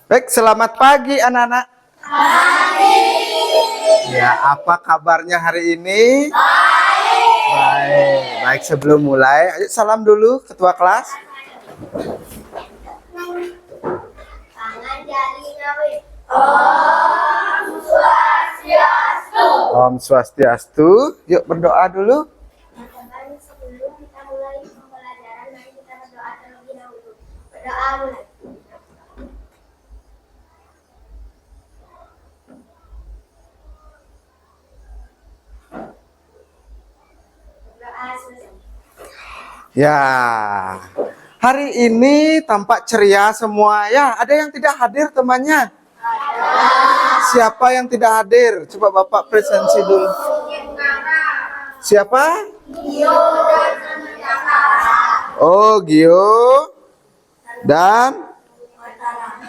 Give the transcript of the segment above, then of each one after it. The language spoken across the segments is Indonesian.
Baik, selamat pagi anak-anak. Ya, apa kabarnya hari ini? Baik. Baik, sebelum mulai, ayo salam dulu ketua kelas. Om Swastiastu. Yuk berdoa dulu. Sebelum kita mulai pembelajaran, mari kita berdoa terlebih dahulu. Berdoa mulai. Berdoa selesai. Ya, hari ini tampak ceria semua. Ya, ada yang tidak hadir temannya? Siapa yang tidak hadir? Coba Bapak presensi dulu. Siapa? Oh, Gio dan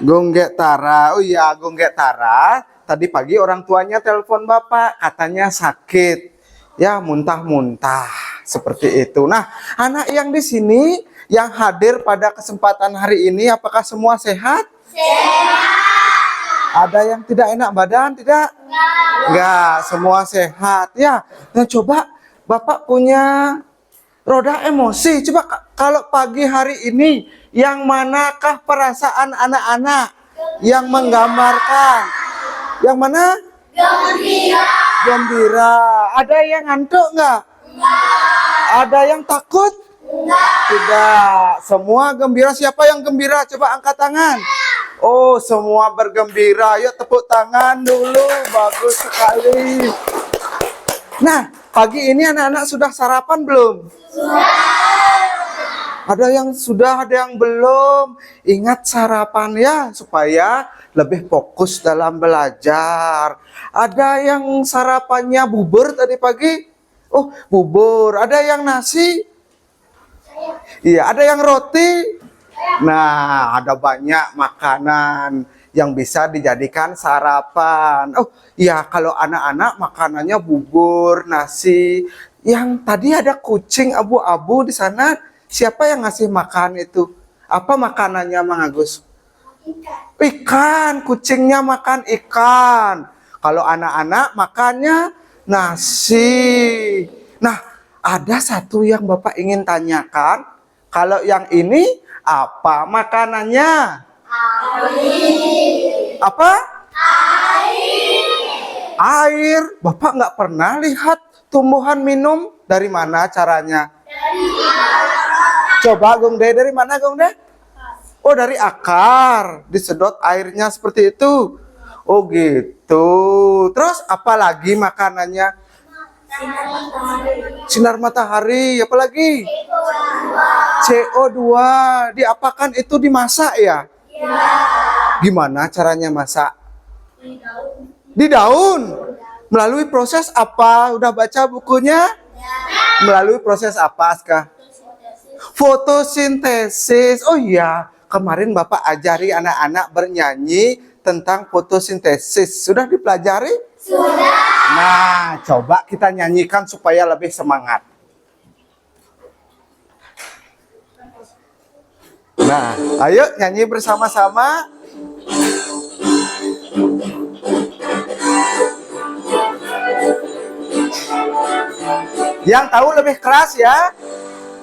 Gonggek Tara. Oh iya, Gonggek Tara. Tadi pagi orang tuanya telepon Bapak, katanya sakit. Ya, muntah-muntah. Seperti itu. Nah, anak yang di sini yang hadir pada kesempatan hari ini, apakah semua sehat? Sehat. Ada yang tidak enak badan? Tidak? Enggak, semua sehat. Ya, nah coba Bapak punya roda emosi. Coba kalau pagi hari ini, yang manakah perasaan anak-anak yang menggambarkan? Yang mana? Gembira. Gembira. Ada yang ngantuk enggak? Ada yang takut? Tidak. Semua gembira. Siapa yang gembira? Coba angkat tangan. Oh, semua bergembira. Yuk tepuk tangan dulu. Bagus sekali. Nah, pagi ini anak-anak sudah sarapan belum? Sudah. Ada yang sudah, ada yang belum. Ingat sarapan ya, supaya lebih fokus dalam belajar. Ada yang sarapannya bubur tadi pagi? Oh, bubur. Ada yang nasi? Iya, ada yang roti? Nah, ada banyak makanan yang bisa dijadikan sarapan. Oh, iya, kalau anak-anak makanannya bubur, nasi. Yang tadi ada kucing abu-abu di sana. Siapa yang ngasih makan itu? Apa makanannya, Mang Agus? Ikan. Kucingnya makan ikan. Kalau anak-anak makannya nasi. Nah, ada satu yang Bapak ingin tanyakan. Kalau yang ini apa makanannya? Air. Apa? Air. Air. Bapak nggak pernah lihat tumbuhan minum? Dari mana caranya? Coba Gongde, dari mana Gongde? Oh, dari akar. Disedot airnya seperti itu. Oh gitu. Terus apa lagi makanannya? Sinar matahari. Apa lagi? CO2. Diapakan itu, dimasak ya? Gimana caranya masak? Di daun. Melalui proses apa? Udah baca bukunya? Melalui proses apa, Aska? Fotosintesis. Oh iya, kemarin Bapak ajari anak-anak bernyanyi tentang fotosintesis. Sudah dipelajari? Sudah. Nah, coba kita nyanyikan supaya lebih semangat. Nah, ayo nyanyi bersama-sama. Yang tahu lebih keras ya.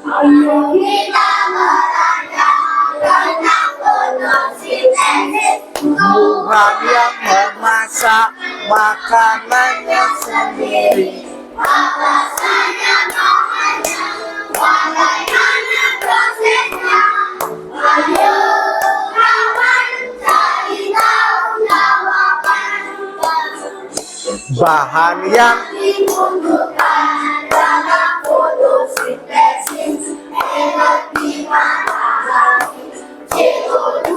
Ayo kita belajar tentang fotosintesis. Tuhan yang memasak makanannya sendiri. Apa saja bahannya, bagaimana prosesnya. Ayo kawan, cari tahu jawaban. Bahan yang dibutuhkan dalam fotosintesis, energi matahari, CO2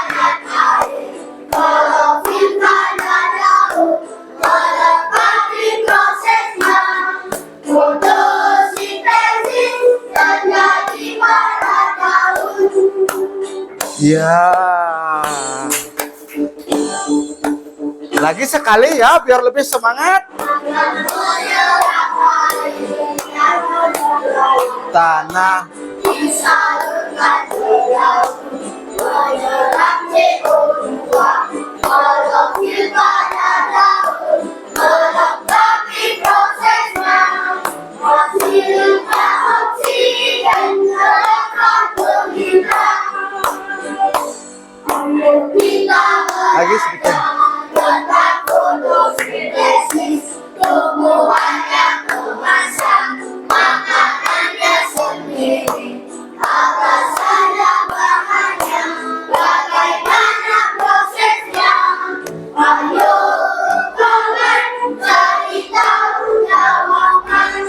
dan air, klorofil pada daun, melengkapi prosesnya. Fotosintesis terjadi pada daun. ya. Lagi sekali ya, biar lebih semangat. Tanah Disalurkan ke daun, menyerap CO2 Lagi sedikit. Tentang fotosintesis, tumbuhannya kemasan, makanannya sendiri. Apa saja bahannya, bagaimana prosesnya? Ayo kalian cari tahu jawaban.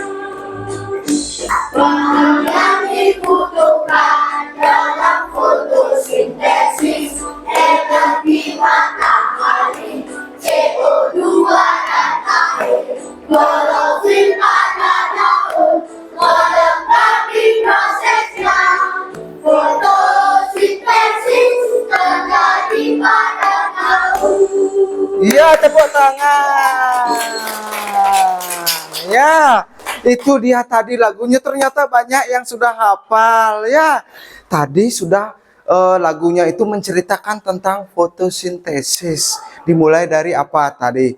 Bahan yang dibutuhkan dalam fotosintesis, energi matahari, CO2 dan air, klorofil pada daun, melengkapi prosesnya. Fotosintesis terjadi pada daun. Iya, tepuk tangan. Ya, itu dia tadi lagunya, ternyata banyak yang sudah hafal ya. Tadi sudah lagunya itu menceritakan tentang fotosintesis. Dimulai dari apa tadi?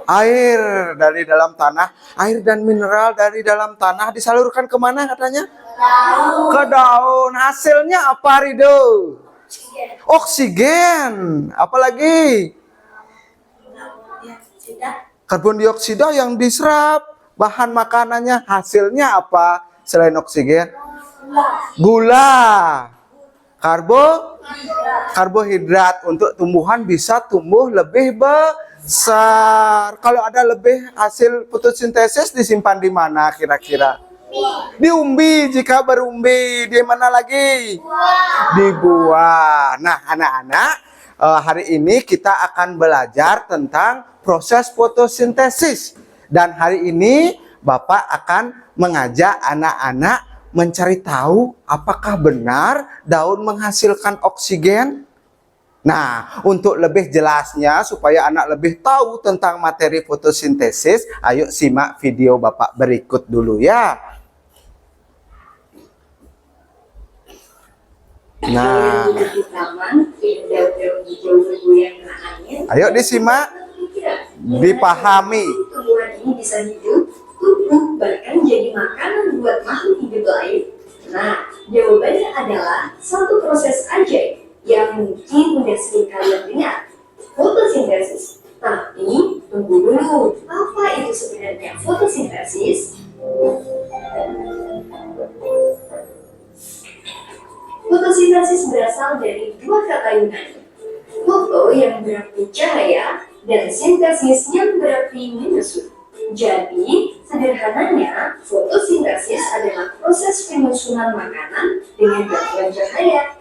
Air dari dalam tanah, air dan mineral dari dalam tanah disalurkan kemana katanya? Ke daun. Hasilnya apa, Rido? Oksigen. Apalagi? Karbon dioksida yang diserap. Bahan makanannya hasilnya apa selain oksigen? Gula. Karbohidrat untuk tumbuhan bisa tumbuh lebih besar. Kalau ada lebih hasil fotosintesis disimpan di mana kira-kira? Di umbi. Jika berumbi, di mana lagi? Di buah. Nah, anak-anak, hari ini kita akan belajar tentang proses fotosintesis. Dan hari ini Bapak akan mengajak anak-anak mencari tahu apakah benar daun menghasilkan oksigen. Nah, untuk lebih jelasnya supaya anak lebih tahu tentang materi fotosintesis, ayo simak video Bapak berikut dulu ya. Nah, ayo disimak, dipahami. Tumbuhan ini bisa hidup, tumbuh, bahkan jadi makanan buat makhluk hidup lain. Nah, jawabannya adalah satu proses ajaib yang mungkin udah sering kalian dengar, fotosintesis. Tapi tunggu dulu, apa itu sebenarnya fotosintesis? Fotosintesis berasal dari dua kata Yunani. Foto yang berarti cahaya dan sintesis yang berarti menyusun. Jadi, sederhananya, fotosintesis adalah proses penyusunan makanan dengan bantuan cahaya.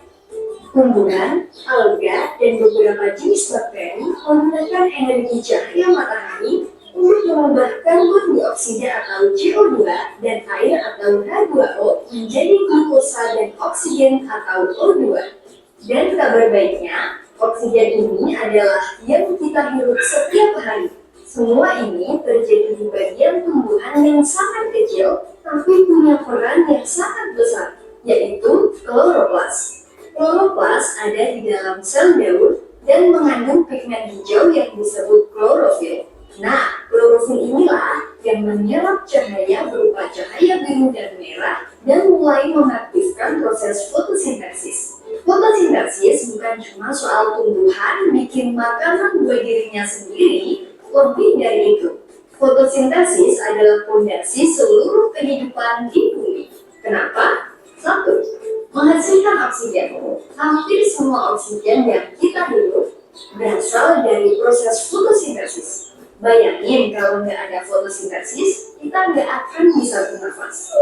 Tumbuhan, alga, dan beberapa jenis bakteri menggunakan energi cahaya matahari untuk mengubah karbon dioksida atau CO2 dan air atau H2O menjadi glukosa dan oksigen atau O2. Dan kabar baiknya, oksigen ini adalah yang kita hirup setiap hari. Semua ini terjadi di bagian tumbuhan yang sangat kecil, tapi punya peran yang sangat besar, yaitu kloroplas. Kloroplas ada di dalam sel daun dan mengandung pigmen hijau yang disebut klorofil. Nah, klorofil inilah yang menyerap cahaya berupa cahaya biru dan merah dan mulai mengaktifkan proses fotosintesis. Fotosintesis bukan cuma soal tumbuhan bikin makanan buat dirinya sendiri, lebih dari itu. Fotosintesis adalah fondasi seluruh kehidupan di bumi. Kenapa? 1. Menghasilkan oksigen. Hampir semua oksigen yang kita hirup berasal dari proses fotosintesis. Bayangin kalau nggak ada fotosintesis, kita nggak akan bisa bernafas.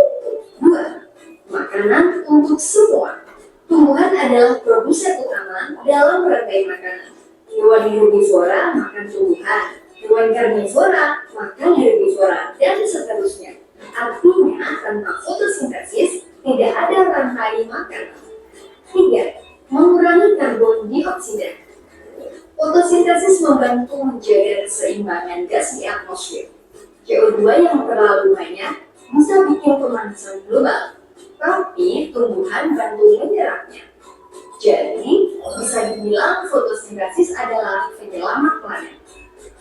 2. Makanan untuk semua. Tumbuhan adalah produsen utama dalam rantai makanan. Hewan herbivora makan tumbuhan, hewan karnivora makan herbivora, dan seterusnya. Artinya, tanpa fotosintesis, tidak ada rantai makanan. 3. Mengurangi karbon dioksida. Fotosintesis membantu menjaga keseimbangan gas di atmosfer. CO2 yang terlalu banyak bisa bikin pemanasan global, tapi tumbuhan bantu menyerapnya. Jadi, bisa dibilang fotosintesis adalah penyelamat planet.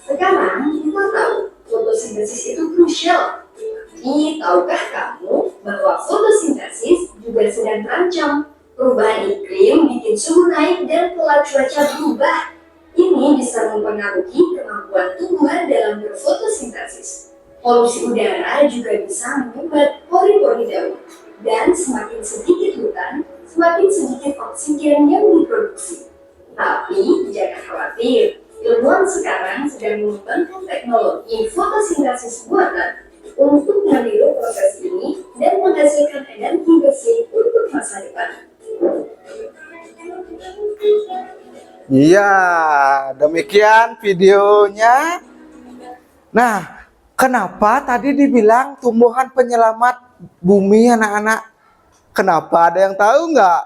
Sekarang, kita tahu fotosintesis itu krusial. Tapi, tahukah kamu bahwa fotosintesis juga sedang terancam? Perubahan iklim bikin suhu naik dan pola cuaca berubah. Ini bisa mempengaruhi kemampuan tumbuhan dalam berfotosintesis. Polusi udara juga bisa menyumbat pori-pori daun. Dan semakin sedikit hutan, semakin sedikit oksigen yang diproduksi. Tapi jangan khawatir, ilmuwan sekarang sedang mengembangkan teknologi fotosintesis buatan untuk meniru proses ini dan menghasilkan energi bersih untuk masa depan. Iya, demikian videonya. Nah, kenapa tadi dibilang tumbuhan penyelamat bumi anak-anak? Kenapa? Ada yang tahu nggak?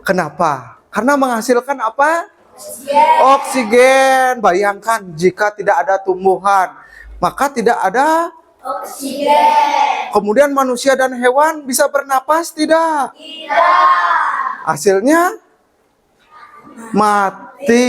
Kenapa? Karena menghasilkan apa? Oksigen. Bayangkan jika tidak ada tumbuhan, maka tidak ada Oksigen. kemudian manusia dan hewan bisa bernapas tidak? Tidak. Hasilnya mati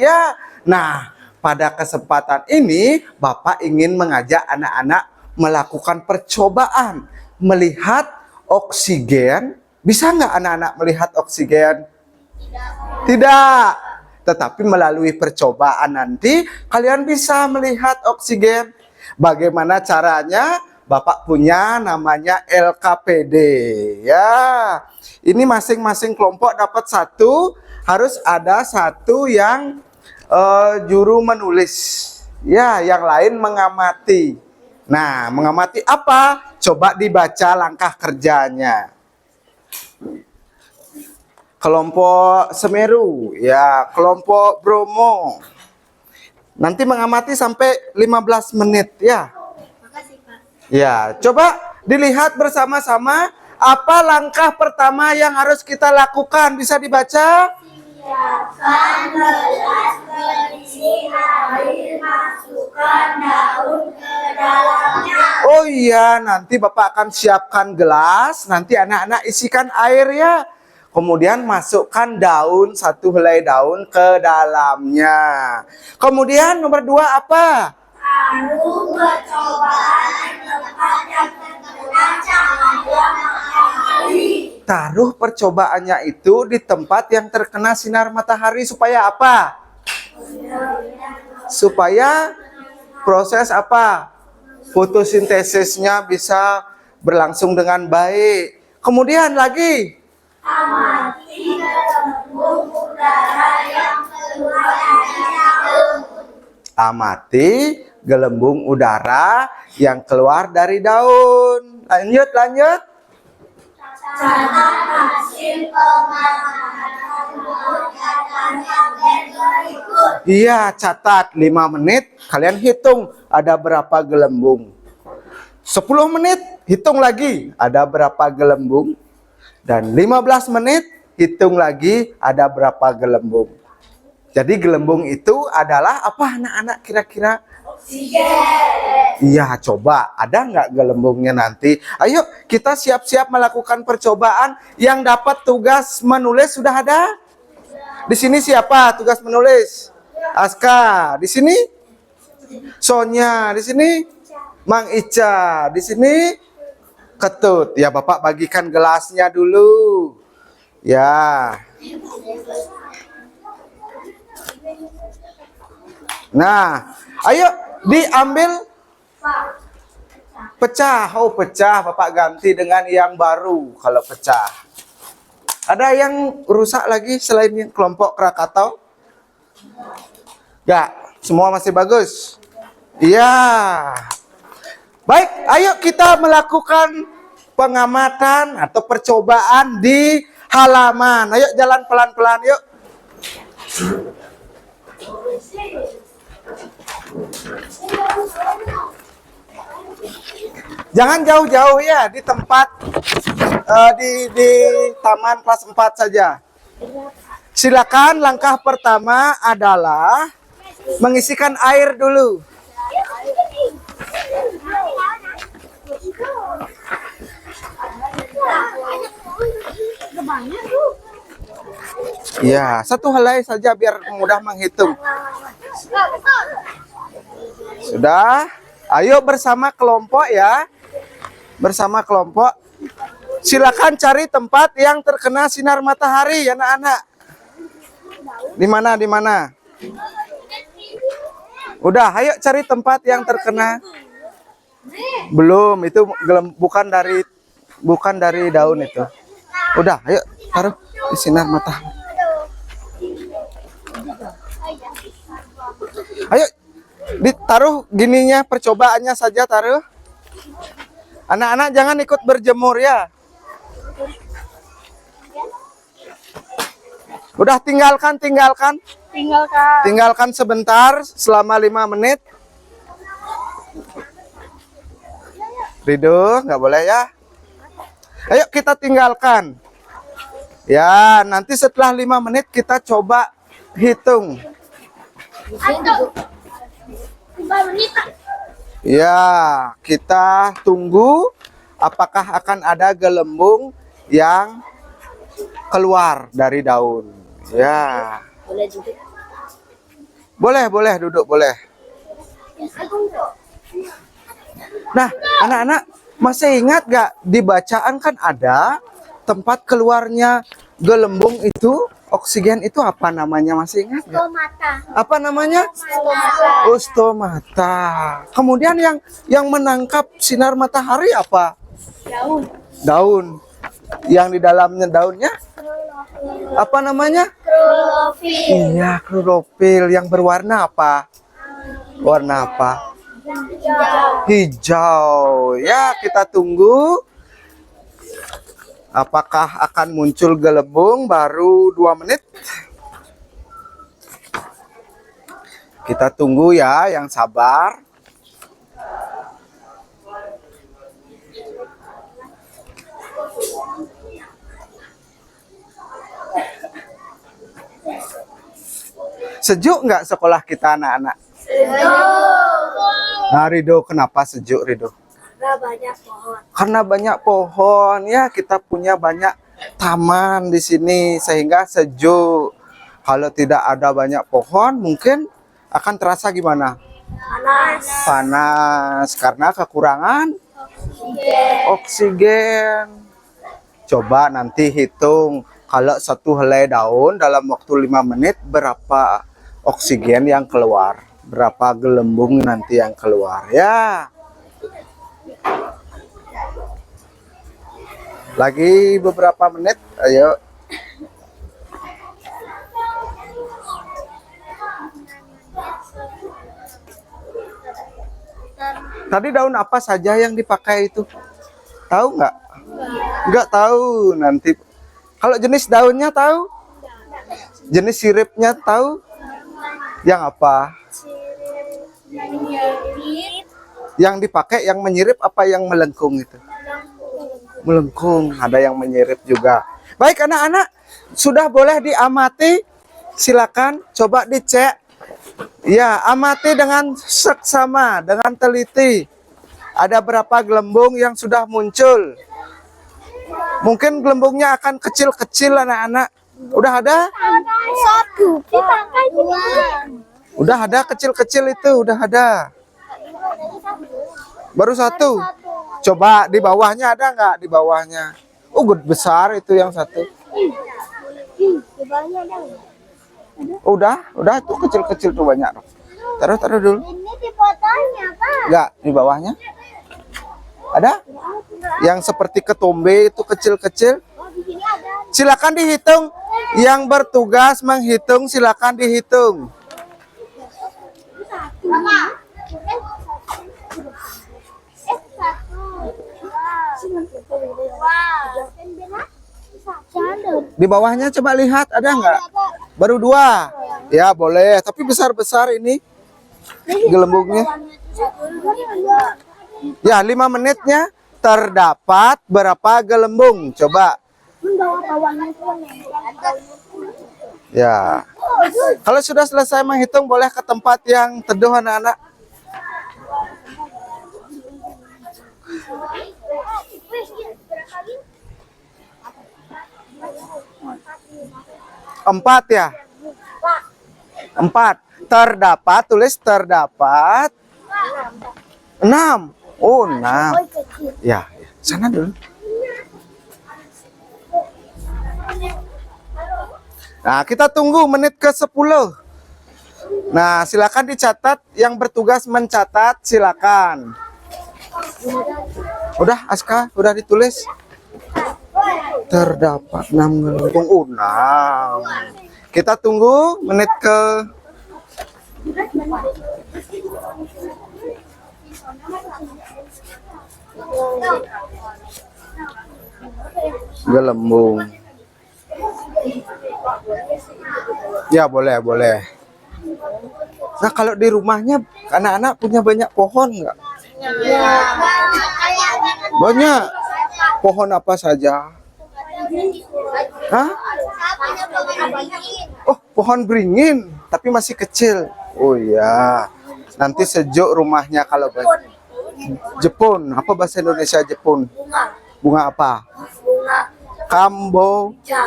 ya. Nah, pada kesempatan ini Bapak ingin mengajak anak-anak melakukan percobaan melihat oksigen. Bisa nggak anak-anak melihat oksigen? Tidak. Tetapi melalui percobaan nanti kalian bisa melihat oksigen. Bagaimana caranya? Bapak punya namanya LKPD ya. Ini masing-masing kelompok dapat satu, harus ada satu yang juru menulis. Ya, yang lain mengamati. Nah, mengamati apa? Coba dibaca langkah kerjanya. Kelompok Semeru, ya, kelompok Bromo. Nanti mengamati sampai 15 menit ya. Makasih, Pak. Ya, coba dilihat bersama-sama apa langkah pertama yang harus kita lakukan. Bisa dibaca? Siapkan gelas berisi air, masukkan daun ke dalamnya. Oh iya, nanti Bapak akan siapkan gelas, nanti anak-anak isikan air ya. Kemudian masukkan daun, satu helai daun ke dalamnya. Kemudian nomor 2 apa? Taruh percobaan tempat yang terkena cahaya matahari. Taruh percobaannya itu di tempat yang terkena sinar matahari supaya apa? Supaya proses apa? Fotosintesisnya bisa berlangsung dengan baik. Kemudian lagi Amati gelembung udara yang keluar dari daun. amati gelembung udara yang keluar dari daun. Lanjut. Catat hasil pengamatan datanya berikut. Iya, catat 5 menit. Kalian hitung ada berapa gelembung. 10 menit, hitung lagi ada berapa gelembung. Dan 15 menit, hitung lagi ada berapa gelembung. Jadi gelembung itu adalah apa anak-anak kira-kira? Oksigen. Iya, coba. Ada nggak gelembungnya nanti? Ayo, kita siap-siap melakukan percobaan. Yang dapat tugas menulis sudah ada? Di sini siapa tugas menulis? Aska. Di sini? Sonya. Di sini? Mang Ica. Di sini? Ketut. Ya, Bapak bagikan gelasnya dulu. Ya. Nah, ayo diambil pecah. Oh, pecah. Bapak ganti dengan yang baru kalau pecah. Ada yang rusak lagi selain yang kelompok Krakatau? Enggak, semua masih bagus. Iya. Baik, ayo kita melakukan pengamatan atau percobaan di halaman. Ayo jalan pelan-pelan yuk. Jangan jauh-jauh ya, di tempat di taman kelas 4 saja. Silakan, langkah pertama adalah mengisikan air dulu. Ya, satu helai saja biar mudah menghitung. Sudah? Ayo bersama kelompok ya. Bersama kelompok. Silakan cari tempat yang terkena sinar matahari, anak-anak. Di mana? Di mana? Udah, ayo cari tempat yang terkena. Belum, itu bukan dari daun itu. Udah, ayo taruh di sinar matahari. Ayo ditaruh gininya, percobaannya saja taruh. Anak-anak jangan ikut berjemur ya. Udah tinggalkan. Tinggalkan sebentar selama 5 menit. Ridho, nggak boleh ya. Ayo kita tinggalkan. Ya, nanti setelah 5 menit kita coba hitung. Ya, kita tunggu apakah akan ada gelembung yang keluar dari daun. Ya. Boleh duduk, boleh. Nah, anak-anak masih ingat gak di bacaan kan ada tempat keluarnya gelembung itu, oksigen itu apa namanya, masih ingat gak? Stomata. Apa namanya? Oh, stomata. Kemudian yang menangkap sinar matahari apa? Daun. Yang di dalamnya daunnya apa namanya? Klorofil. Iya, klorofil. Yang berwarna apa? Warna apa? Hijau. Ya, kita tunggu. Apakah akan muncul gelembung baru 2 menit? Kita tunggu ya, yang sabar. Sejuk nggak sekolah kita, anak-anak? Nah, Ridho, kenapa sejuk, Ridho? Karena banyak pohon. Karena banyak pohon ya, kita punya banyak taman di sini sehingga sejuk. Kalau tidak ada banyak pohon mungkin akan terasa gimana? Panas. Panas karena kekurangan oksigen. Coba nanti hitung kalau satu helai daun dalam waktu 5 menit berapa oksigen yang keluar, berapa gelembung nanti yang keluar ya. Lagi beberapa menit, ayo. Tadi daun apa saja yang dipakai itu? Tahu nggak? Nggak tahu. Nanti kalau jenis daunnya tahu? Jenis siripnya tahu? Yang apa? Yang dipakai yang menyirip apa yang melengkung itu? Melengkung, ada yang menyirip juga. Baik anak-anak, sudah boleh diamati. Silakan coba dicek. Ya, amati dengan seksama, dengan teliti. Ada berapa gelembung yang sudah muncul? Mungkin gelembungnya akan kecil-kecil anak-anak. Udah ada? Satu. Udah ada kecil-kecil itu, udah ada. Baru satu. Coba di bawahnya ada nggak? Di bawahnya. Besar itu yang satu. Udah itu kecil-kecil tuh banyak. Taruh dulu. Ini di fotonya, Pak. Enggak, di bawahnya. Ada? Yang seperti ketombe itu kecil-kecil. Oh, di sini ada. Silakan dihitung. Yang bertugas menghitung silakan dihitung. Di bawahnya coba lihat ada nggak? Baru 2. Ya boleh, tapi besar-besar ini gelembungnya. Ya 5 menitnya terdapat berapa gelembung? Coba. Ya. Kalau sudah selesai menghitung boleh ke tempat yang teduh anak-anak. Empat ya? 4. Terdapat, tulis terdapat 6. Oh, 6. Ya, sana dulu. Nah, kita tunggu menit ke-10. Nah, silakan dicatat. Yang bertugas mencatat, silakan. Udah, Aska, udah ditulis. Terdapat 6 gelembung. 6. Kita tunggu menit ke gelembung. Ya, boleh, boleh. Nah, kalau di rumahnya anak-anak punya banyak pohon nggak? Banyak. Pohon apa saja? Hah? Oh, pohon beringin, tapi masih kecil. Oh iya. Nanti sejuk rumahnya kalau Jepun. Apa bahasa Indonesia Jepun? Bunga apa? Kamboja.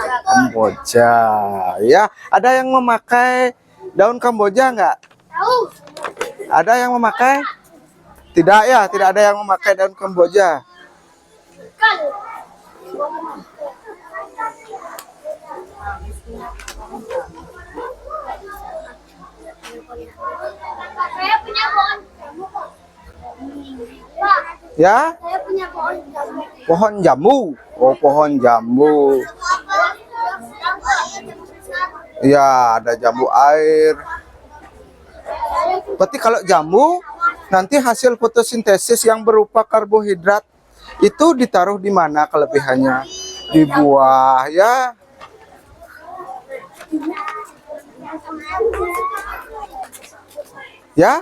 Ya, ada yang memakai daun kamboja nggak? Ada yang memakai? Tidak ya, tidak ada yang memakai daun kamboja. Saya punya pohon jamu kok. Pak, Ya, saya punya pohon jamu. pohon jamu. Oh, pohon jamu. Ya, ada jambu air. Berarti kalau jamu, nanti hasil fotosintesis yang berupa karbohidrat itu ditaruh di mana kelebihannya? Di buah, ya. Ya,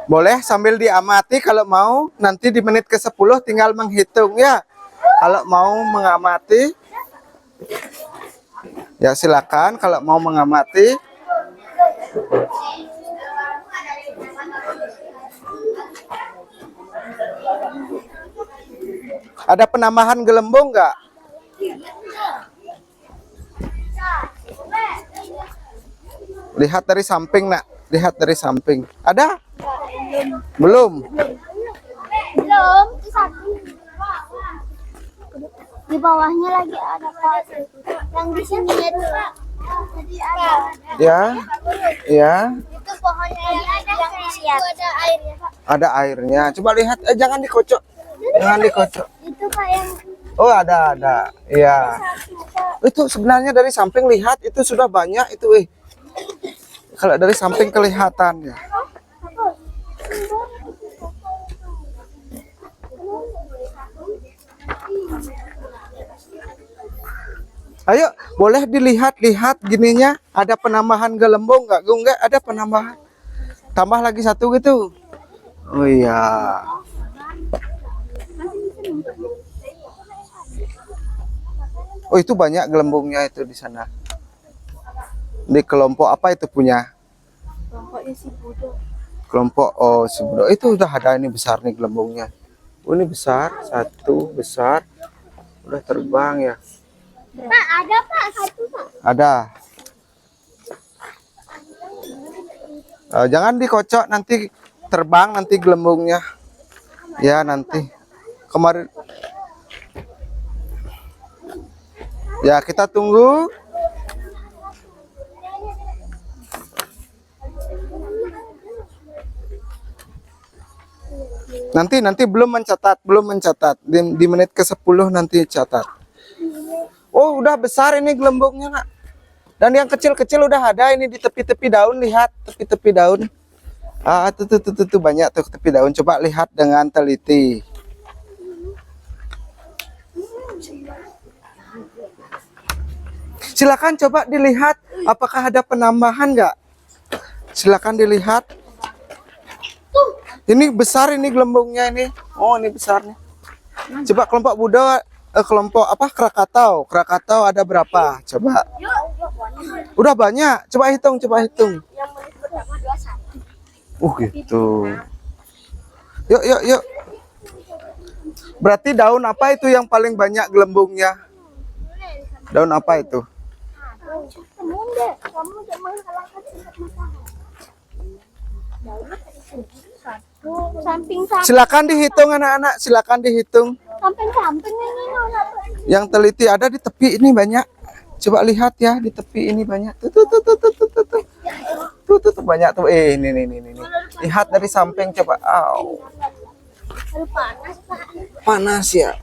boleh sambil diamati kalau mau. Nanti di menit ke-10 tinggal menghitung ya. Kalau mau mengamati, ya silakan kalau mau mengamati. Ada penambahan gelembung nggak? Lihat dari samping, nak. Lihat dari samping. Ada? Belum. Belum, itu satu. Di bawahnya lagi ada Pak. Yang di sini itu. Tadi ada. Ya. Ya. Itu pohonnya yang siap. Ada airnya, Pak. Ada airnya. Coba lihat. Jangan dikocok. Jangan dikocok. Itu Pak yang Oh, ada. Iya. Itu sebenarnya dari samping lihat itu sudah banyak itu. Kalau dari samping kelihatan ya. Ayo, boleh dilihat-lihat gininya. Ada penambahan gelembung nggak? Nggak ada penambahan. Tambah lagi satu gitu. Oh iya. Oh, itu banyak gelembungnya itu di sana. Di kelompok apa itu punya? kelompoknya si Budo. Kelompok si Budo. Itu udah ada ini besar nih gelembungnya. Oh, ini besar, satu besar. Udah terbang ya. Pak, ada Pak, satu Pak. Ada. Jangan dikocok nanti terbang nanti gelembungnya. Ya nanti. Kemarin. Ya kita tunggu. Nanti belum mencatat. Di menit ke-10 nanti catat. Oh, udah besar ini gelembungnya, Nak. Dan yang kecil-kecil udah ada ini di tepi-tepi daun, lihat tepi-tepi daun. Ah, tuh banyak tuh tepi daun. Coba lihat dengan teliti. Silakan coba dilihat apakah ada penambahan nggak? Silakan dilihat. Ini besar ini gelembungnya ini. Oh, ini besarnya. Coba kelompok Budo, kelompok apa Krakatau. Krakatau ada berapa? Coba. Udah banyak. Coba hitung. Yang menit pertama 21. Gitu. Yuk. Berarti daun apa itu yang paling banyak gelembungnya? Daun apa itu? Kamu deh, kamu jangan menghalangkan sinar matahari. Satu, samping. Silakan dihitung anak-anak, silakan dihitung. Samping ini nona. Yang teliti ada di tepi ini banyak. Coba lihat ya di tepi ini banyak. Tuh banyak tuh. Ini. Lihat dari samping coba. Au. Panas ya.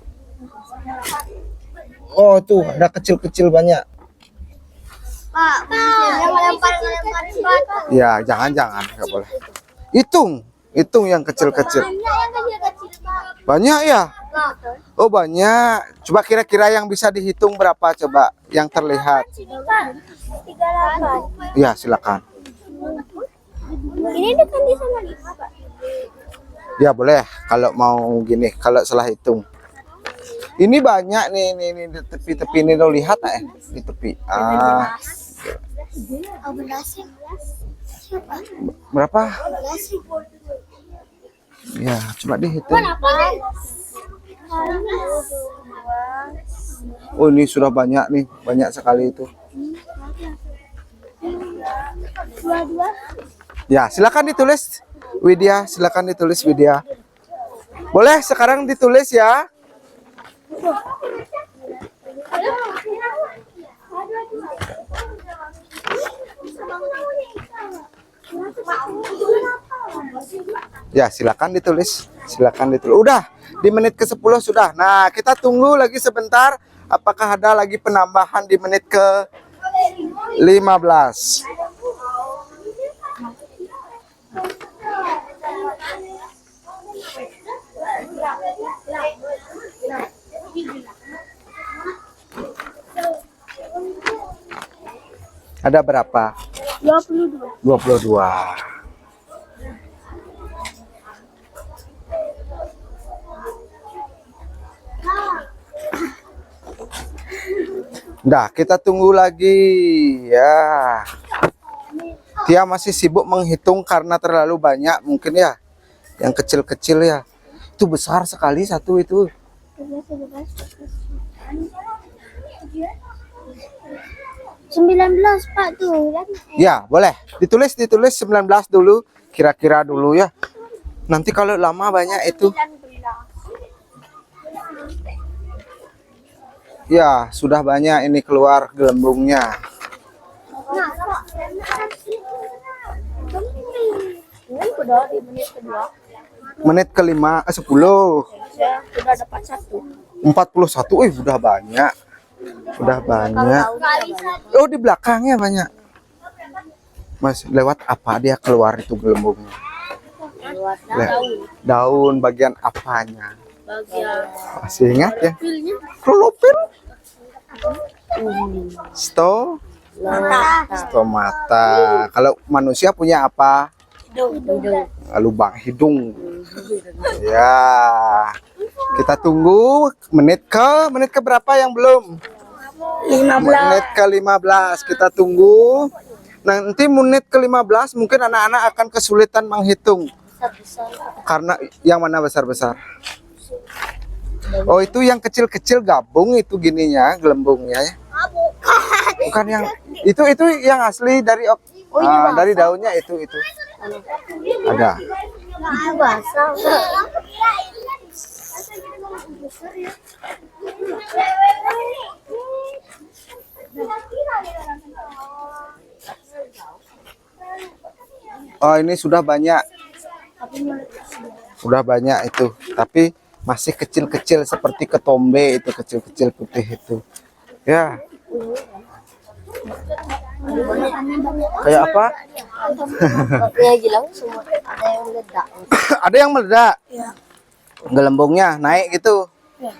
Oh tuh ada kecil-kecil banyak. Pak, ngelempar-ngelemparin batu. Ya jangan nggak boleh. Hitung yang kecil-kecil. Banyak yang kecil-kecil, Pak. Banyak ya. Nah, Oh banyak. Coba kira-kira yang bisa dihitung berapa coba yang terlihat. sini, Pak. 38. Ya silakan. Ini dekat di sama 5, Pak. Ya boleh kalau mau gini, kalau salah hitung. Ini banyak nih di tepi-tepi ini lo lihat di tepi. Ah, Oh, belas sih. Siapa? berapa? Belas sih. Ya, coba dihitung. Apa? Oh, ini sudah banyak nih, banyak sekali itu. 22. Ya, silakan ditulis Widya, silakan ditulis Widya. Boleh sekarang ditulis ya. Ya, silakan ditulis. Silakan ditulis. Udah, di menit ke-10 sudah. Nah, kita tunggu lagi sebentar. Apakah ada lagi penambahan di menit ke-15? Ada berapa? 22. 22. Nah, kita tunggu lagi ya. Dia masih sibuk menghitung karena terlalu banyak mungkin ya. Yang kecil-kecil ya. Itu besar sekali satu itu. 19, Pak, tuh kan. Ya, boleh. Ditulis 19 dulu, kira-kira dulu ya. Nanti kalau lama banyak itu. 19. Ya, sudah banyak ini keluar gelembungnya. Nah, Pak. Ini udah di menit kedua. Menit ke-5, 10. Ya, sudah dapat 1. 41, udah banyak. Udah banyak. Oh, di belakangnya banyak. Mas, lewat apa dia keluar itu gelembungnya? Lewat Daun bagian apanya? bagian Masih ingat ya? pilnya. Klorofil. Mata. Stomata. Kalau manusia punya apa? Hidung. Lubang hidung. Ya. Kita tunggu menit ke berapa yang belum? 15. Menit ke-15 kita tunggu. Nanti menit ke-15 mungkin anak-anak akan kesulitan menghitung. Karena yang mana besar-besar? Oh, itu yang kecil-kecil gabung itu gininya, gelembungnya ya. Bukan yang itu yang asli dari dari daunnya itu. Ada. Basah. Oh, ini sudah banyak. Sudah banyak itu, tapi masih kecil-kecil seperti ketombe itu, kecil-kecil putih itu. Ya. Kayak apa? Ya bilang semua ada yang meledak. Ada yang meledak. Gelembungnya naik gitu.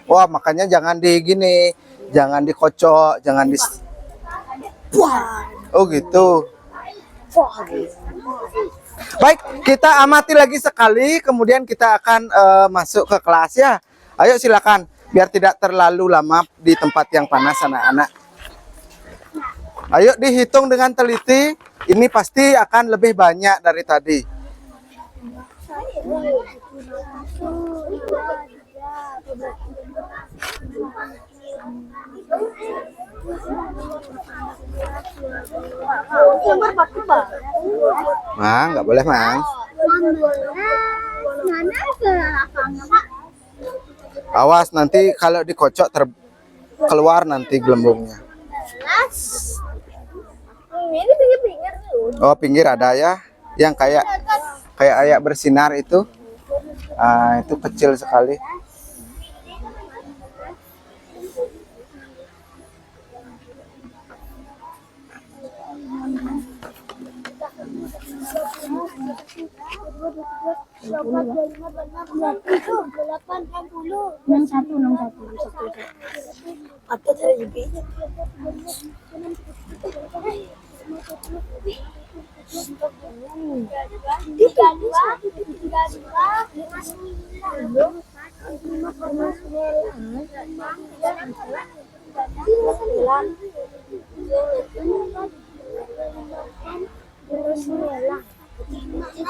Wah, makanya jangan di gini, jangan dikocok, jangan di. Oh gitu. Baik, kita amati lagi sekali, kemudian kita akan masuk ke kelas ya. Ayo silakan, biar tidak terlalu lama di tempat yang panas anak-anak. Ayo dihitung dengan teliti, ini pasti akan lebih banyak dari tadi. Mang, nggak boleh, Mang. Awas nanti kalau dikocok keluar nanti gelembungnya. Ini pinggir-pinggir tuh. Oh, pinggir ada ya. Yang kayak ayak bersinar itu. Ah, itu kecil sekali. Atau cara lebihnya.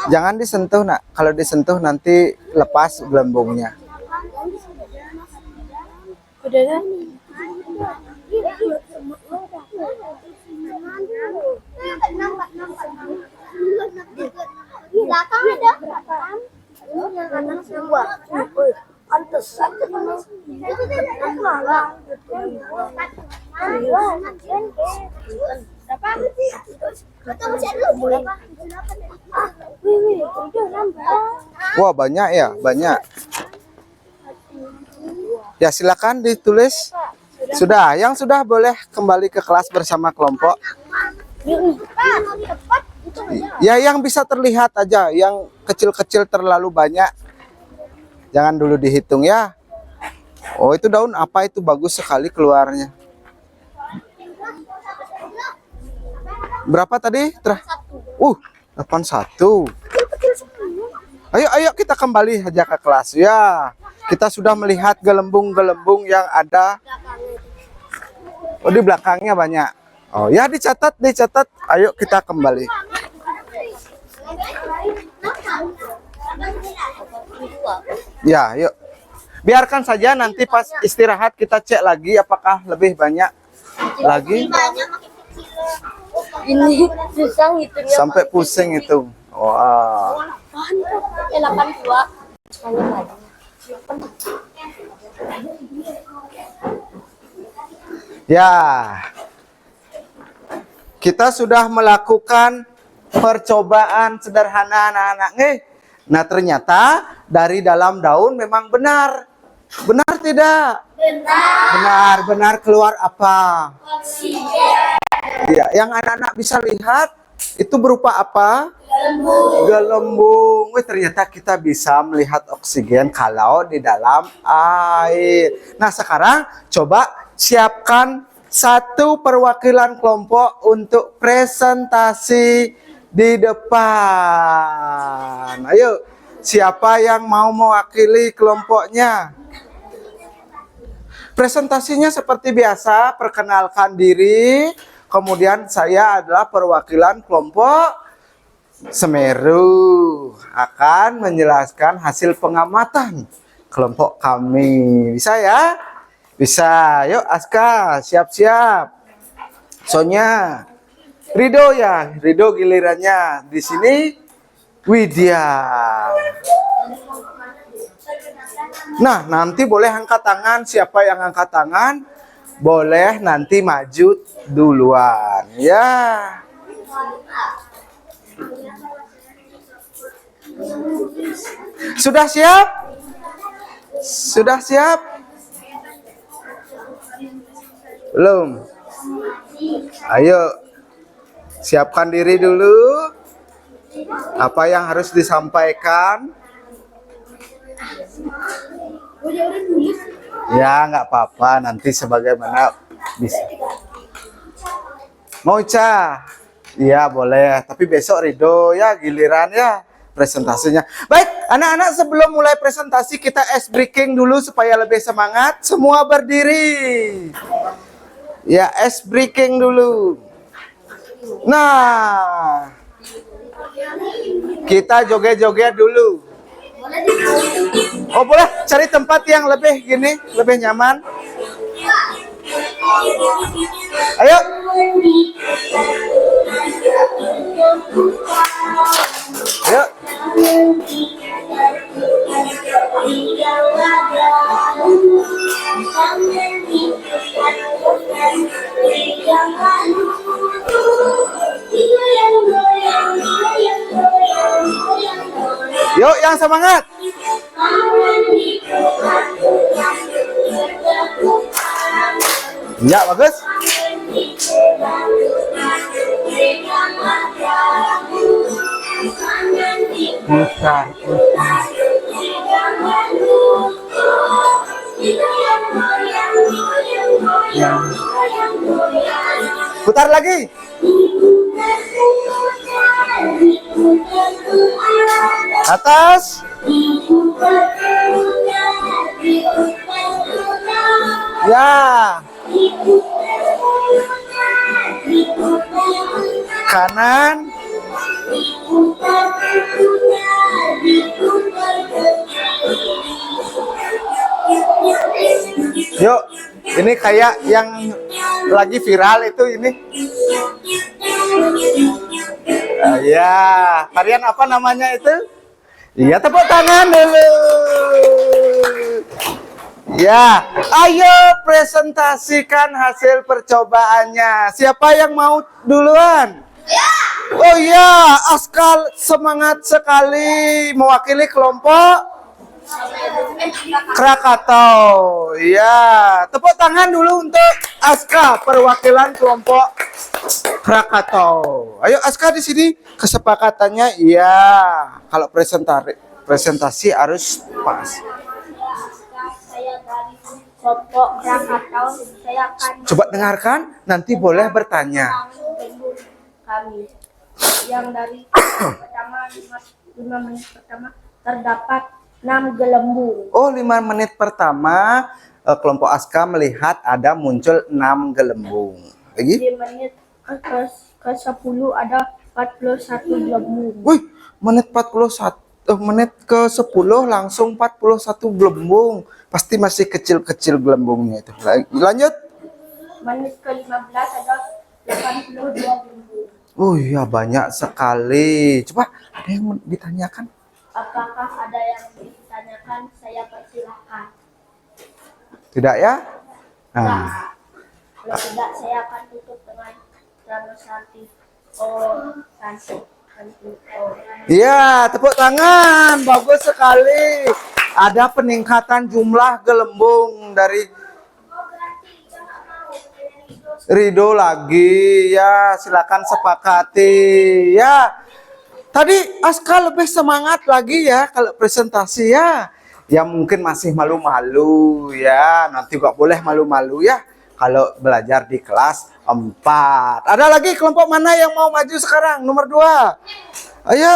Jangan disentuh, Nak. Kalau disentuh nanti lepas gelembungnya. Udah kan? Belakang ada belakang. Yang kanan dua. Pantesan ketemu. Berapa? Atau masih ada berapa? Wah, banyak ya, banyak. Ya, silakan ditulis. Sudah, yang sudah boleh kembali ke kelas bersama kelompok. Ya, yang bisa terlihat aja, yang kecil-kecil terlalu banyak. Jangan dulu dihitung ya. Oh, itu daun apa itu? Bagus sekali keluarnya. Berapa tadi? 81. Ayo kita kembali aja ke kelas ya. Kita sudah melihat gelembung-gelembung yang ada. Oh, di belakangnya banyak. Oh ya, dicatat. Ayo kita kembali. Ya, yuk. Biarkan saja nanti pas istirahat kita cek lagi apakah lebih banyak lagi. Ini susah ngitungnya. Sampai pusing itu. Wah. 82. Ya. Kita sudah melakukan percobaan sederhana anak-anak. Nah, ternyata dari dalam daun memang benar. Benar tidak? Benar keluar apa? Oksigen. Ya, yang anak-anak bisa lihat itu berupa apa? Gelembung. Ternyata kita bisa melihat oksigen kalau di dalam air. Nah, sekarang coba siapkan satu perwakilan kelompok untuk presentasi di depan. Ayo, siapa yang mau mewakili kelompoknya? Presentasinya seperti biasa, perkenalkan diri. Kemudian saya adalah perwakilan kelompok Semeru akan menjelaskan hasil pengamatan kelompok kami. Bisa ya? Bisa. Yuk Aska, siap-siap. Sonya, Rido ya, Rido gilirannya. Di sini Widya. Nah, nanti boleh angkat tangan. Siapa yang angkat tangan? Boleh nanti maju duluan. Ya. Sudah siap? Sudah siap? Belum? Ayo. Siapkan diri dulu. Apa yang harus disampaikan? Ya, nggak apa-apa. Nanti sebagaimana bisa. Mau Ca? Iya, boleh. Tapi besok Rido ya, giliran ya presentasinya. Baik, anak-anak, sebelum mulai presentasi kita ice breaking dulu supaya lebih semangat. Semua berdiri. Ya, ice breaking dulu. Nah, kita joget-joget dulu. Oh, boleh cari tempat yang lebih gini, lebih nyaman. Ayo. Ayo. Yuk, yang semangat. Ya, bagus. Putar, putar. Putar lagi. Atas. Ya. Kanan. Yuk, ini kayak yang lagi viral itu ini. Ya, varian apa namanya itu? Iya, tepuk tangan dulu. Ya, ayo presentasikan hasil percobaannya. Siapa yang mau duluan? Oh iya, Askal semangat sekali mewakili kelompok Krakatau. Ya, tepuk tangan dulu untuk Aska perwakilan kelompok Krakatau. Ayo Aska di sini kesepakatannya iya. Kalau presentasi harus pas. Saya dari kelompok Krakatau. Saya akan Coba dengarkan, nanti boleh bertanya. kami yang dari pertama 5 menit pertama terdapat 6 gelembung. Oh, 5 menit pertama kelompok Aska melihat ada muncul 6 gelembung. Lagi? Di menit ke 10 ada 41 gelembung. Wih, menit ke 10 langsung 41 gelembung. Pasti masih kecil-kecil gelembungnya itu. Lanjut. Menit ke 15 ada 82 gelembung. Oh iya, banyak sekali. Coba ada yang ditanyakan? Apakah ada yang ditanyakan? Saya persilahkan. Tidak ya? Nah, Kalau tidak, saya akan tutup dengan demonstrasi. Oh, cantik. iya, tepuk tangan. Bagus sekali. Ada peningkatan jumlah gelembung dari Rido lagi. Ya, silakan sepakati. Ya, tadi Aska lebih semangat lagi ya kalau presentasi ya. Ya mungkin masih malu-malu ya. Nanti gak boleh malu-malu ya kalau belajar di kelas 4. Ada lagi kelompok mana yang mau maju sekarang? Nomor 2. Ayo.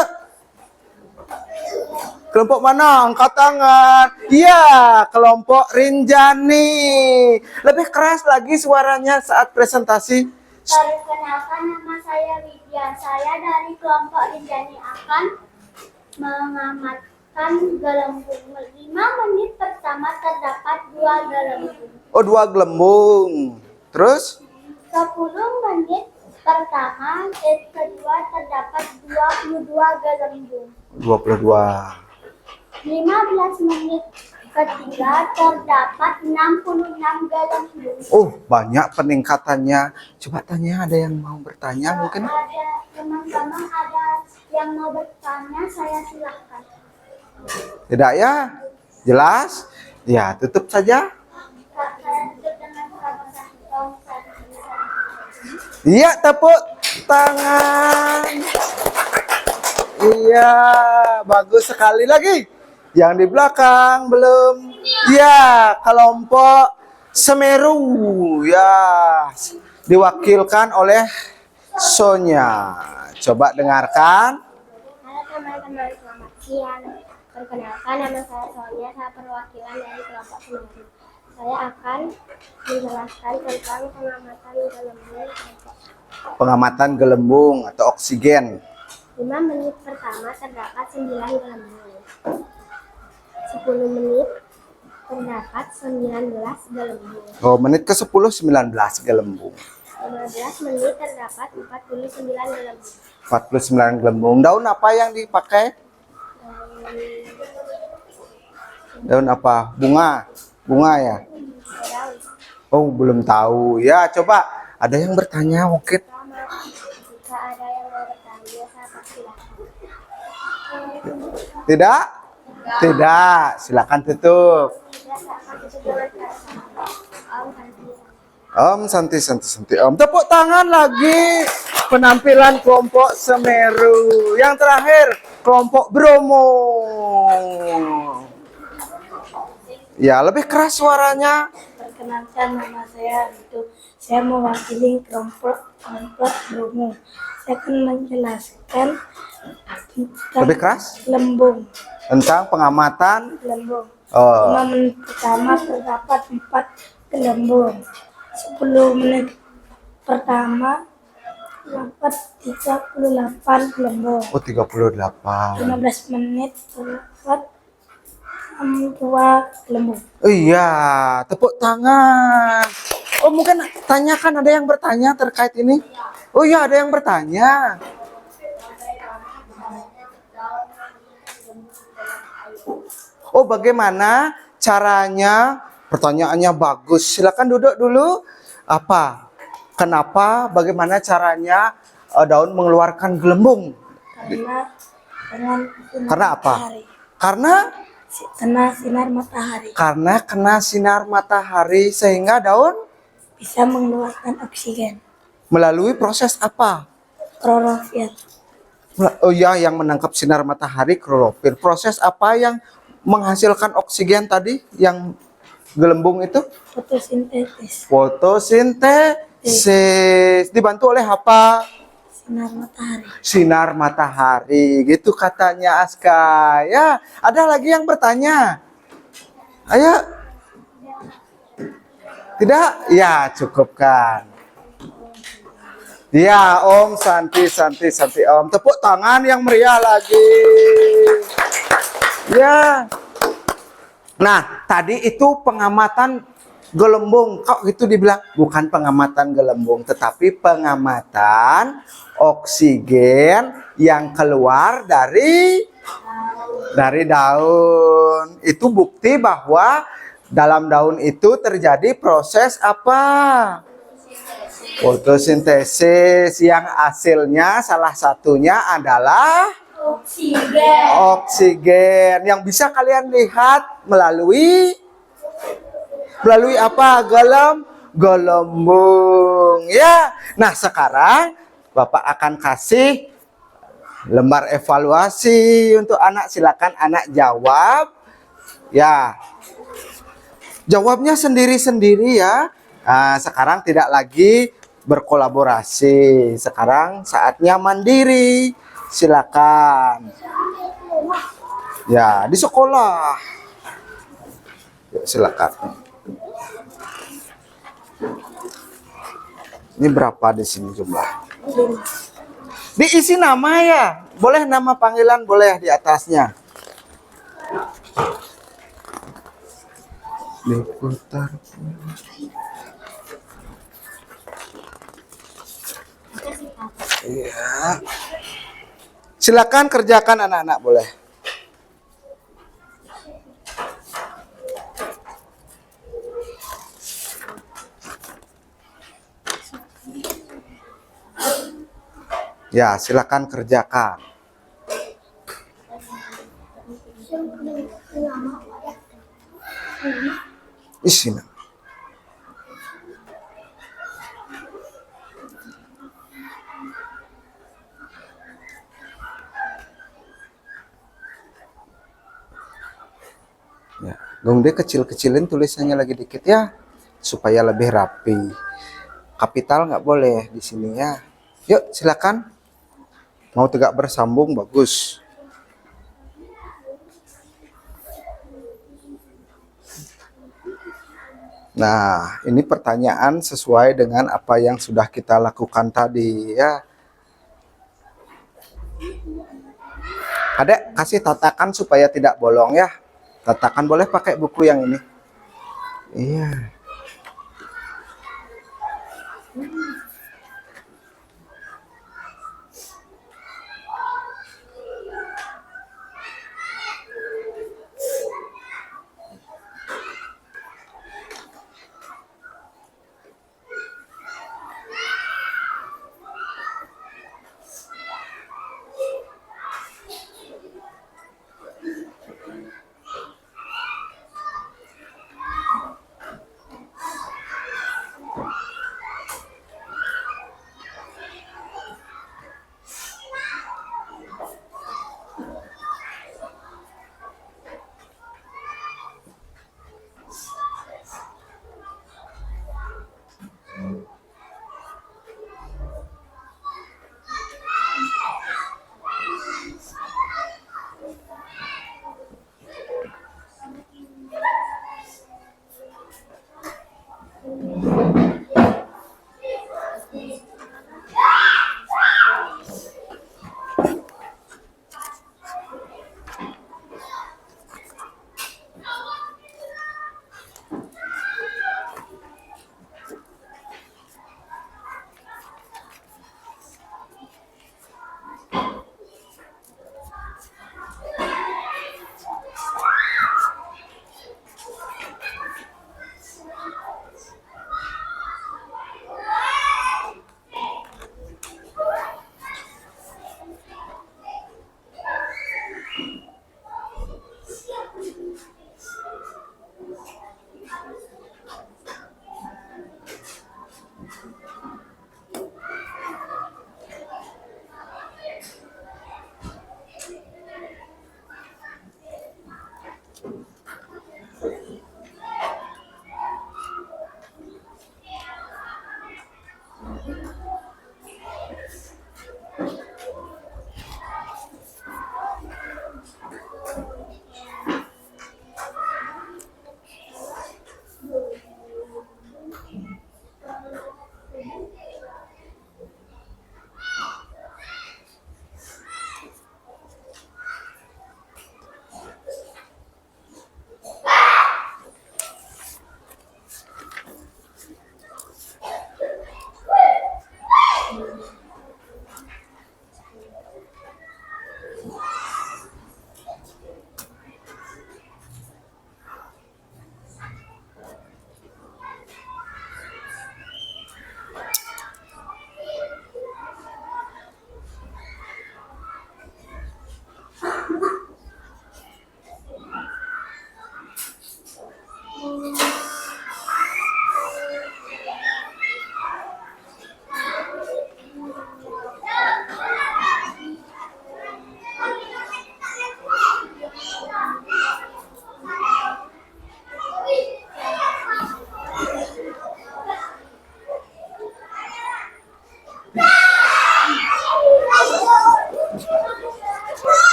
Kelompok mana? Angkat tangan. Iya, kelompok Rinjani. Lebih keras lagi suaranya saat presentasi. Perkenalkan, nama saya Widya. Saya dari kelompok Rinjani akan mengamatkan gelembung. 5 menit pertama terdapat 2 gelembung. Oh, 2 gelembung. Terus? 10 menit pertama kedua terdapat 22 gelembung. 22. 15 menit ketiga terdapat 66 gelembung. Oh, banyak peningkatannya. Coba tanya, ada yang mau bertanya mungkin? Ada teman-teman ada yang mau bertanya, saya silahkan. Tidak ya? Jelas? Ya, tutup saja. Saya tutup dengan Iya, tepuk tangan. Iya, bagus sekali lagi. Yang di belakang belum. Iya, kelompok Semeru. Ya, diwakilkan oleh Sonya. Coba dengarkan. Halo teman-teman, selamat siang. Perkenalkan, nama saya Sonia, saya perwakilan dari kelompok Semeru. Saya akan menjelaskan tentang pengamatan gelembung. Pengamatan gelembung atau oksigen. 5 menit pertama terdapat 9 gelembung. 10 menit terdapat 19 gelembung. Oh, menit ke 10 19 gelembung. 15 menit terdapat 49 gelembung. 49 gelembung. Daun apa yang dipakai? Daun apa? Bunga. Bunga ya? Oh, belum tahu. Ya, coba ada yang bertanya mungkin. Jika ada yang mau bertanya, saya persilahkan. Tidak? Tidak. Silakan tutup. Om Santi Santi Santi Om. Tepuk tangan lagi. Penampilan kelompok Semeru. Yang terakhir kelompok Bromo. Ya, lebih keras suaranya. Perkenalkan, nama saya itu. Saya mewakili kelompok Bromo. Saya akan menjelaskan tentang Lebih keras? gelembung. Tentang pengamatan. Gelembung. Oh. 5 menit pertama terdapat 4 gelembung. 10 menit pertama terdapat 38 gelembung. Oh, 38. 15 menit terdapat 62 gelembung. Oh iya, tepuk tangan. Oh, mungkin tanyakan, ada yang bertanya terkait ini? Oh iya, ada yang bertanya. Oh, bagaimana caranya? Pertanyaannya bagus. Silakan duduk dulu. Apa? Kenapa? Bagaimana caranya daun mengeluarkan gelembung? Karena dengan sinar Karena apa? matahari. Karena Sinar matahari kena sinar matahari sehingga daun bisa mengeluarkan oksigen. melalui proses apa? Klorofil. Oh ya, yang menangkap sinar matahari klorofil. Proses apa yang menghasilkan oksigen tadi yang gelembung itu? Fotosintesis. Fotosintesis. Dibantu oleh apa? Sinar matahari. Sinar matahari. Gitu katanya Aska. Ya, ada lagi yang bertanya? Ayo. Tidak? Ya, cukupkan. Ya, Om Santi Om. Tepuk tangan yang meriah lagi. Ya. Nah, tadi itu pengamatan gelembung. Kok gitu dibilang? Bukan pengamatan gelembung, tetapi pengamatan oksigen yang keluar dari daun. Itu bukti bahwa dalam daun itu terjadi proses apa? Fotosintesis, yang hasilnya salah satunya adalah oksigen yang bisa kalian lihat melalui apa? Gelembung ya. Nah, sekarang Bapak akan kasih lembar evaluasi untuk anak. Silakan anak jawab ya. Jawabnya sendiri-sendiri ya. Nah, sekarang tidak lagi berkolaborasi. Sekarang saatnya mandiri. Silakan. Ya, di sekolah. Yuk, silakan. Ini berapa di sini jumlah? Diisi nama ya. Boleh nama panggilan, boleh di atasnya. Diputar. Iya. Silakan kerjakan anak-anak, boleh. Ya, silakan kerjakan. Isi nama. Ya, Gong deh kecil-kecilin tulisannya lagi dikit ya, supaya lebih rapi. Kapital nggak boleh di sini ya. Yuk, silakan. Mau tegak bersambung bagus. Nah, ini pertanyaan sesuai dengan apa yang sudah kita lakukan tadi ya. Adek, kasih tatakan supaya tidak bolong ya. Tatakan boleh pakai buku yang ini. Iya.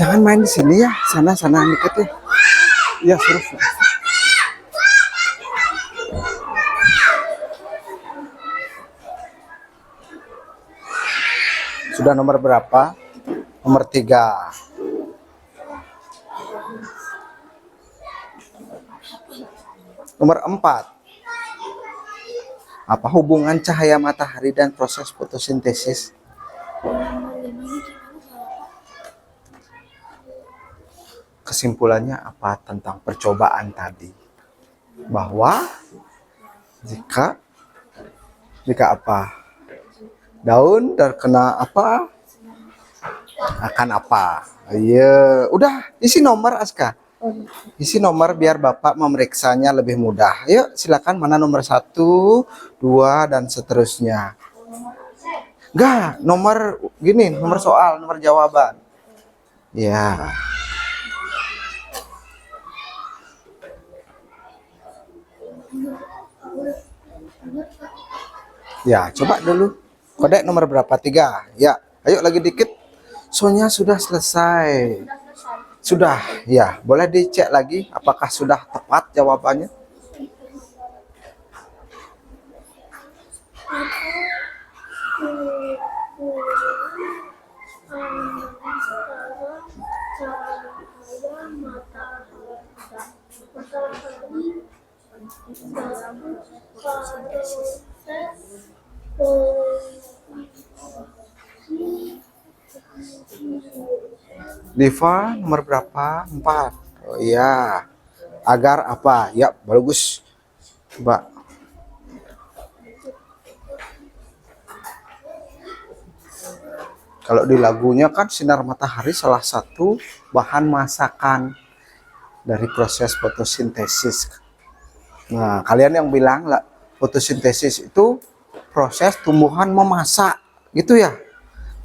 Jangan main di sini ya, sana dikit ya. Ya suruh. Sudah nomor berapa? Nomor 3. Nomor 4. Apa hubungan cahaya matahari dan proses fotosintesis? Kesimpulannya apa tentang percobaan tadi? Bahwa jika apa? Daun terkena apa? Akan apa? Iya, udah isi nomor Aska. Isi nomor biar Bapak memeriksanya lebih mudah. Yuk, silakan mana nomor 1, 2 dan seterusnya. Enggak, nomor gini, nomor soal, nomor jawaban. Ya. Ya, coba dulu. Kode nomor berapa? 3. Ya, ayo lagi dikit. Soalnya sudah selesai. Sudah, ya. Boleh dicek lagi apakah sudah tepat jawabannya? Diva nomor berapa? 4. Oh iya. Agar apa? Ya, bagus. Coba. Kalau di lagunya kan sinar matahari salah satu bahan masakan dari proses fotosintesis. Nah, kalian yang bilang lah fotosintesis itu proses tumbuhan memasak, gitu ya?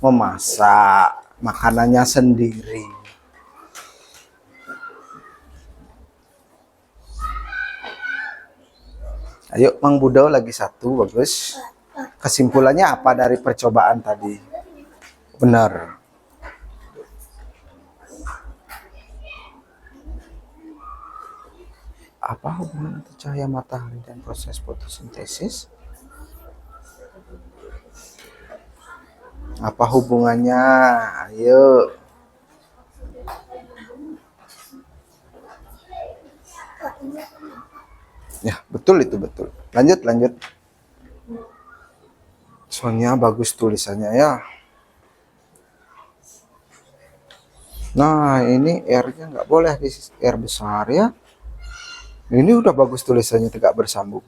Memasak makanannya sendiri. Ayo, Mang Budo lagi 1, bagus. Kesimpulannya apa dari percobaan tadi? Benar. Apa hubungan antara cahaya matahari dan proses fotosintesis? Apa hubungannya? Ayo. Ya, betul itu betul. Lanjut. Soalnya bagus tulisannya ya. Nah, ini R-nya nggak boleh di R besar ya. Ini udah bagus tulisannya, tegak bersambung.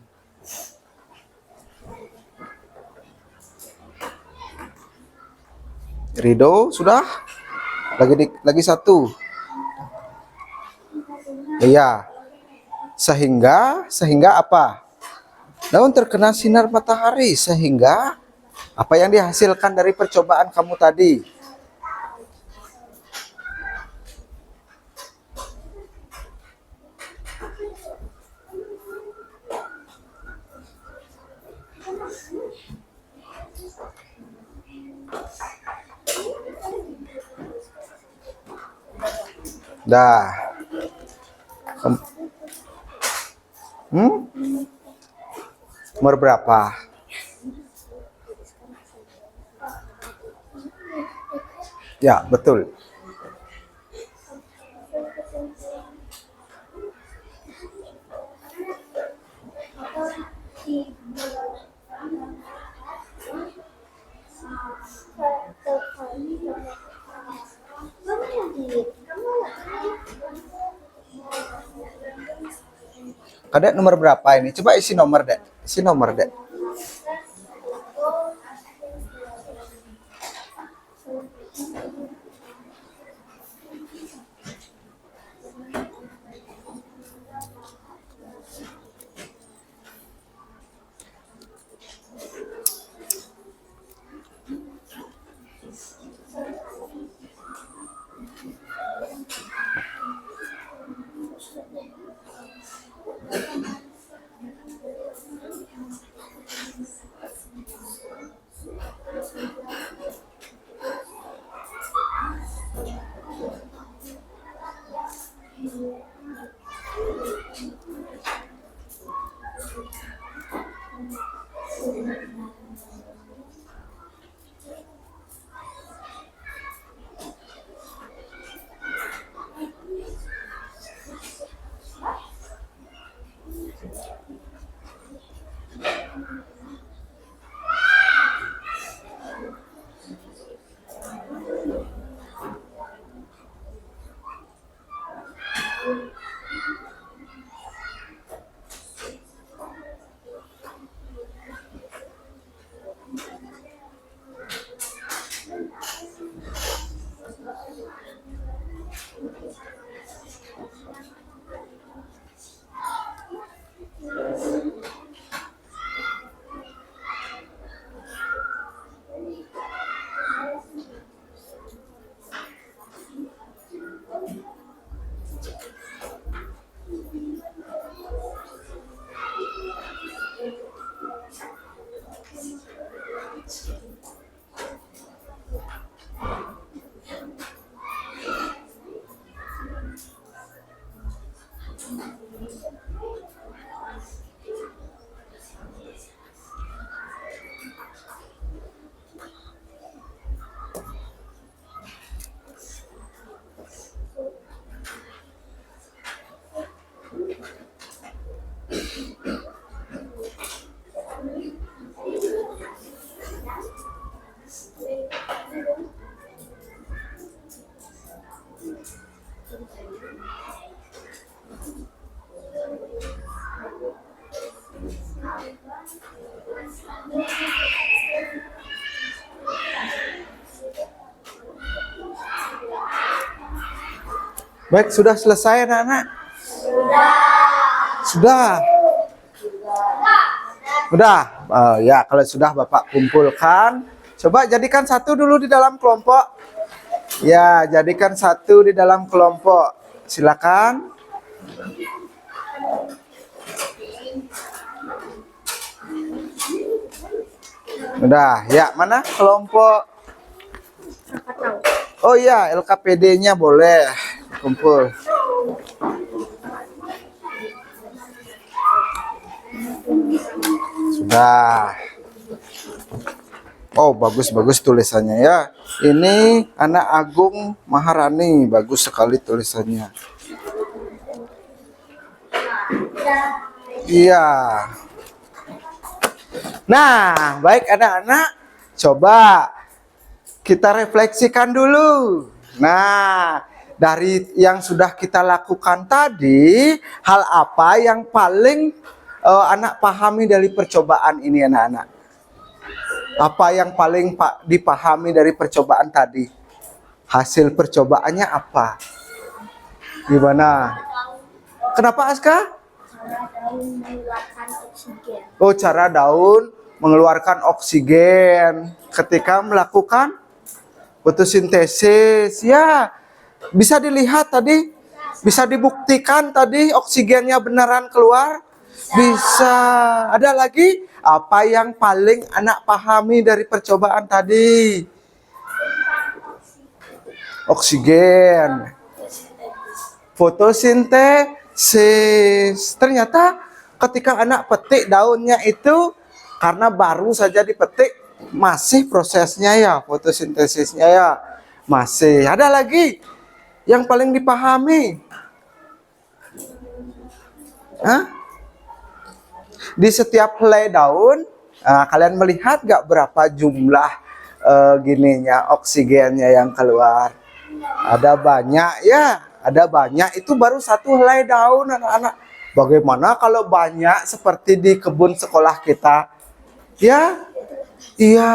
Rido sudah? Lagi 1. Iya. Sehingga apa? Daun terkena sinar matahari sehingga apa yang dihasilkan dari percobaan kamu tadi? Dah. Nomor berapa? Ya, betul. Kadek nomor berapa ini? Coba isi nomor, Dek. Isi nomor, Dek. Baik, sudah selesai anak-anak? Sudah. Sudah. Ya, kalau sudah Bapak kumpulkan. Coba jadikan satu dulu di dalam kelompok. Ya, jadikan satu di dalam kelompok. Silakan. Udah, ya mana kelompok? Oh iya, LKPD-nya boleh kumpul. Sudah. Oh, bagus-bagus tulisannya ya. Ini anak Agung Maharani, bagus sekali tulisannya. Iya. Nah, baik anak-anak, coba kita refleksikan dulu. Nah, dari yang sudah kita lakukan tadi, hal apa yang paling anak pahami dari percobaan ini anak-anak? Apa yang paling dipahami dari percobaan tadi? Hasil percobaannya apa? Gimana? Kenapa Aska? Mengeluarkan oksigen. Oh, cara daun mengeluarkan oksigen ketika melakukan fotosintesis. Ya, bisa dilihat tadi, bisa dibuktikan tadi oksigennya beneran keluar. Bisa. Ada lagi apa yang paling anak pahami dari percobaan tadi? Oksigen. Fotosintesis. Ternyata ketika anak petik daunnya itu karena baru saja dipetik, masih prosesnya ya, fotosintesisnya ya. Masih. Ada lagi yang paling dipahami? Hah? Di setiap helai daun, kalian melihat gak berapa jumlah gininya oksigennya yang keluar? Ada banyak ya, ada banyak. Itu baru satu helai daun anak-anak. Bagaimana kalau banyak seperti di kebun sekolah kita? Ya, iya.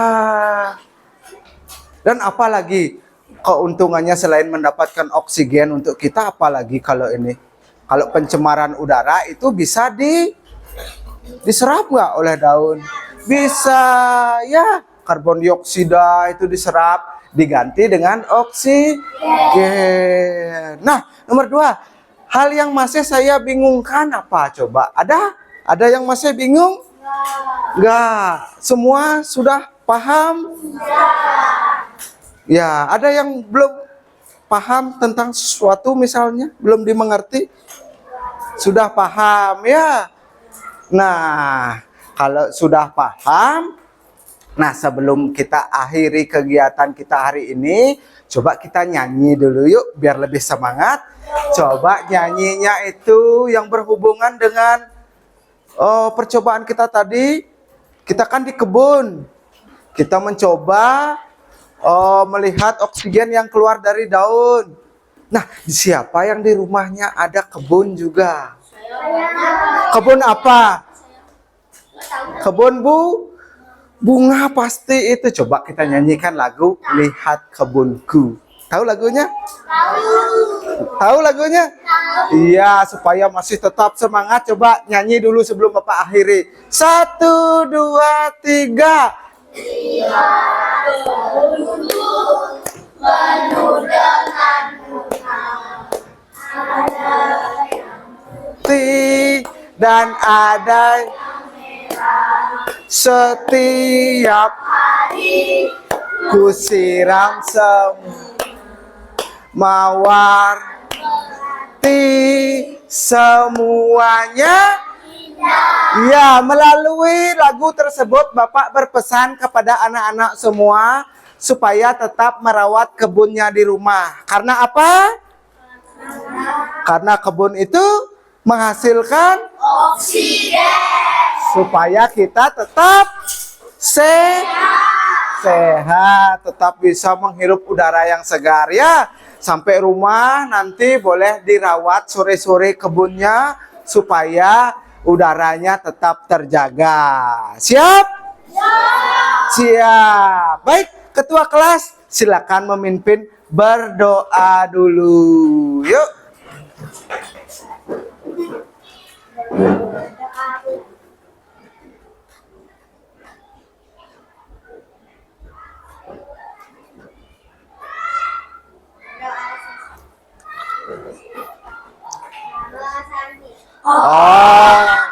Dan apalagi keuntungannya selain mendapatkan oksigen untuk kita, apalagi kalau ini? Kalau pencemaran udara itu bisa diserap nggak oleh daun? Bisa ya, karbon dioksida itu diserap, diganti dengan oksigen. Nah, nomor 2, hal yang masih saya bingungkan apa coba? Ada yang masih bingung? Enggak. Semua sudah paham? Ya, ada yang belum paham tentang sesuatu misalnya, belum dimengerti? Sudah paham ya? Nah, kalau sudah paham, nah sebelum kita akhiri kegiatan kita hari ini, coba kita nyanyi dulu yuk biar lebih semangat. Coba nyanyinya itu yang berhubungan dengan percobaan kita tadi. Kita kan di kebun, kita mencoba melihat oksigen yang keluar dari daun. Nah, siapa yang di rumahnya ada kebun juga? Kebun apa? Kebun bunga pasti itu. Coba kita nyanyikan lagu Lihat Kebunku. Tahu lagunya? Tahu lagunya? Iya, supaya masih tetap semangat. Coba nyanyi dulu sebelum Bapak akhiri. 1, 2, 3. Dan ada setiap hari ku siram semuanya. Ya, melalui lagu tersebut Bapak berpesan kepada anak-anak semua supaya tetap merawat kebunnya di rumah. Karena apa? Karena kebun itu menghasilkan oksigen supaya kita tetap sehat, tetap bisa menghirup udara yang segar ya. Sampai rumah nanti boleh dirawat sore-sore kebunnya supaya udaranya tetap terjaga. Siap? Siap. Baik, ketua kelas silakan memimpin berdoa dulu. Yuk. Oh.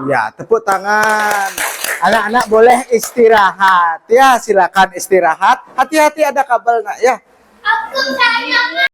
Ya, tepuk tangan. Anak-anak boleh istirahat. Ya, silakan istirahat. Hati-hati ada kabel, Nak, ya. Aku sayang.